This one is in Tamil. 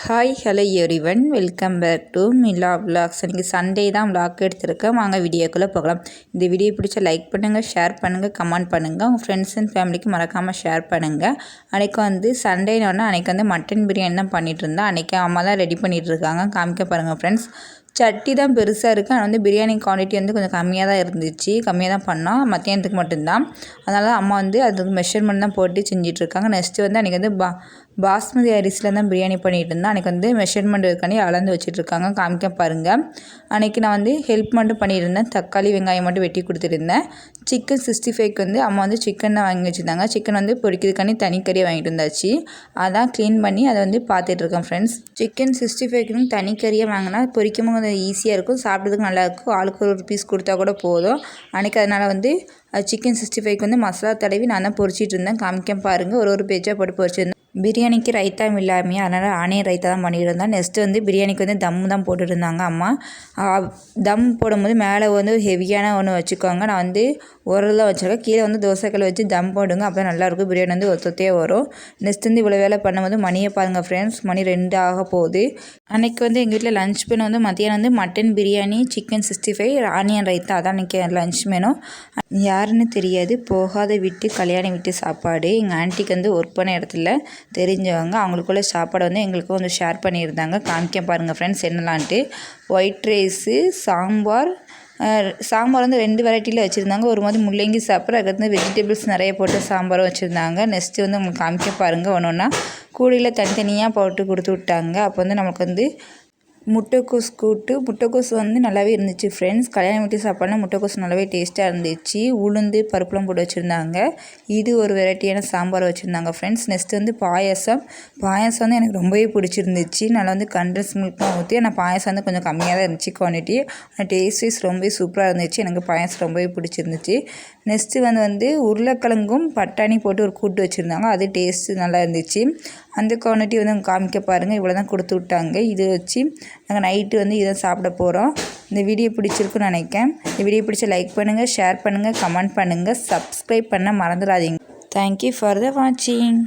Hi hello everyone, welcome back to Mila vlogs. இன்றைக்கி சண்டே தான் விலாக் எடுத்துருக்கேன். வாங்க வீடியோக்குள்ளே போகலாம். இந்த வீடியோ பிடிச்சா லைக் பண்ணுங்கள், ஷேர் பண்ணுங்கள், கமெண்ட் பண்ணுங்கள். உங்கள் ஃப்ரெண்ட்ஸ் அண்ட் ஃபேமிலிக்கு மறக்காமல் ஷேர் பண்ணுங்கள். அன்றைக்கி சண்டேன்னு அன்றைக்கி மட்டன் பிரியாணி தான் பண்ணிகிட்டு இருந்தேன். அன்றைக்கி அம்மா தான் ரெடி பண்ணிகிட்டு இருக்காங்க. காமிக்க பாருங்கள் ஃப்ரெண்ட்ஸ். சட்டி தான் பெருசாக இருக்குது. ஆனால் பிரியாணி குவான்டிட்டி கொஞ்சம் கம்மியாக தான் இருந்துச்சு. கம்மியாக தான் பண்ணோம், மத்தியானத்துக்கு மட்டும்தான். அதனால் அம்மா அதுக்கு மெஷர்மெண்ட் தான் போட்டு செஞ்சிட்ருக்காங்க. நெக்ஸ்ட்டு அன்றைக்கி பாஸ்மதி அரிசியில் தான் பிரியாணி பண்ணிகிட்டு இருந்தேன். அன்றைக்கி மெஷர்மெண்ட் இருக்காண்டி அளந்து வச்சுட்ருக்காங்க. காமிக்க பாருங்கள். அன்றைக்கி நான் ஹெல்ப் மட்டும் பண்ணியிருந்தேன். தக்காளி வெங்காயம் மட்டும் வெட்டி கொடுத்துருந்தேன். சிக்கன் 65க்கு அம்மா சிக்கன் தான் வாங்கி வச்சுருந்தாங்க. சிக்கன் பொரிக்கிறதுக்காண்டி தனிக்கறியை வாங்கிட்டு வந்தாச்சு. அதான் க்ளீன் பண்ணி அதை பார்த்துட்ருக்கேன் ஃப்ரெண்ட்ஸ். சிக்கன் 65க்கு தனிக்கறியாக வாங்கினா பொரிக்கும் போது ஈஸியாக இருக்கும், சாப்பிட்றதுக்கு நல்லாயிருக்கும். ஆளுக்கு ஒரு பீஸ் கொடுத்தா கூட போதும். அன்றைக்கி அதனால் சிக்கன் 65க்கு மசாலா தடவி நான் தான் பொரிச்சிட்டு இருந்தேன். காமிக்க பாருங்கள். ஒரு பேஜாக போட்டு பொரிச்சிருந்தேன். பிரியாணிக்கு ரைத்தா இல்லாமையே, அதனால் ஆனியன் ரைத்தா தான் பண்ணிட்டு இருந்தேன். நெக்ஸ்ட்டு பிரியாணிக்கு தம் தான் போட்டுருந்தாங்க அம்மா. தம் போடும்போது மேலே ஹெவியான ஒன்று வச்சுக்கோங்க. நான் உரல் தான் வச்சுருக்கேன். கீழே தோசைக்கல் வச்சு தம் போடுங்க. அப்போ நல்லாயிருக்கும். பிரியாணி ஒத்தத்தையே வரும். நெக்ஸ்ட்டு இவ்வளோ வேலை பண்ணும்போது மணியை பாருங்கள் ஃப்ரெண்ட்ஸ். மணி 2 ஆக போகுது. அன்றைக்கி எங்கள் வீட்டில் லஞ்ச் மெனு மத்தியானம் mutton biryani, chicken 65, onion raita. அதான் அன்றைக்கி லஞ்ச் மெனு. யாருன்னு தெரியாது, போகாத வீட்டு கல்யாண வீட்டு சாப்பாடு. எங்கள் ஆன்ட்டிக்கு ஒர்க் பண்ண இடத்துல தெரிஞ்சவங்க. அவங்களுக்குள்ள சாப்பாடு எங்களுக்கு ஷேர் பண்ணியிருந்தாங்க. காமிக்க பாருங்கள் ஃப்ரெண்ட்ஸ் என்னலான்ட்டு. ஒயிட் ரைஸு, சாம்பார் 2 வெரைட்டியில் வச்சுருந்தாங்க. ஒரு மாதிரி முள்ளங்கி சாப்பிட்ற, அதுக்கு வெஜிடபிள்ஸ் நிறைய போட்டு சாம்பாரும் வச்சுருந்தாங்க. நெக்ஸ்ட்டு உங்களுக்கு காமிக்க பாருங்கள். ஒன்று கூடையில் தனித்தனியாக போட்டு கொடுத்து விட்டாங்க. அப்போ நமக்கு முட்டைக்கோஸ் கூட்டு. முட்டைக்கோஸ் நல்லாவே இருந்துச்சு ஃப்ரெண்ட்ஸ். கல்யாணம் வீட்டு சாப்பாடுனா முட்டைக்கோஸ் நல்லாவே டேஸ்ட்டாக இருந்துச்சு. உளுந்து பருப்புலாம் போட்டு வச்சுருந்தாங்க. இது ஒரு வெரைட்டியான சாம்பார் வச்சுருந்தாங்க ஃப்ரெண்ட்ஸ். நெக்ஸ்ட்டு பாயாசம். பாயாசம் எனக்கு ரொம்பவே பிடிச்சிருந்துச்சு. நல்லா கண்டன்ஸ் மில்க்லாம் ஊற்றி, ஆனால் பாயாசம் கொஞ்சம் கம்மியாக தான் இருந்துச்சு குவான்டிட்டி. ஆனால் டேஸ்ட் வைஸ் ரொம்பவே சூப்பராக இருந்துச்சு. எனக்கு பாயாசம் ரொம்பவே பிடிச்சிருந்துச்சு. நெக்ஸ்ட்டு உருளைக்கிழங்கும் பட்டாணி போட்டு ஒரு கூட்டு வச்சுருந்தாங்க. அது டேஸ்ட்டு நல்லா இருந்துச்சு. அந்த குவான்டிட்டி காமிக்க பாருங்கள். இவ்வளோ தான் கொடுத்து விட்டாங்க. இது வச்சு நாங்கள் நைட்டு இதை சாப்பிட போகிறோம். இந்த வீடியோ பிடிச்சிருக்குன்னு நினைக்கிறேன். இந்த வீடியோ பிடிச்ச லைக் பண்ணுங்கள், ஷேர் பண்ணுங்கள், கமெண்ட் பண்ணுங்கள், சப்ஸ்கிரைப் பண்ண மறந்துடாதீங்க. தேங்க்யூ ஃபார் த வாட்சிங்.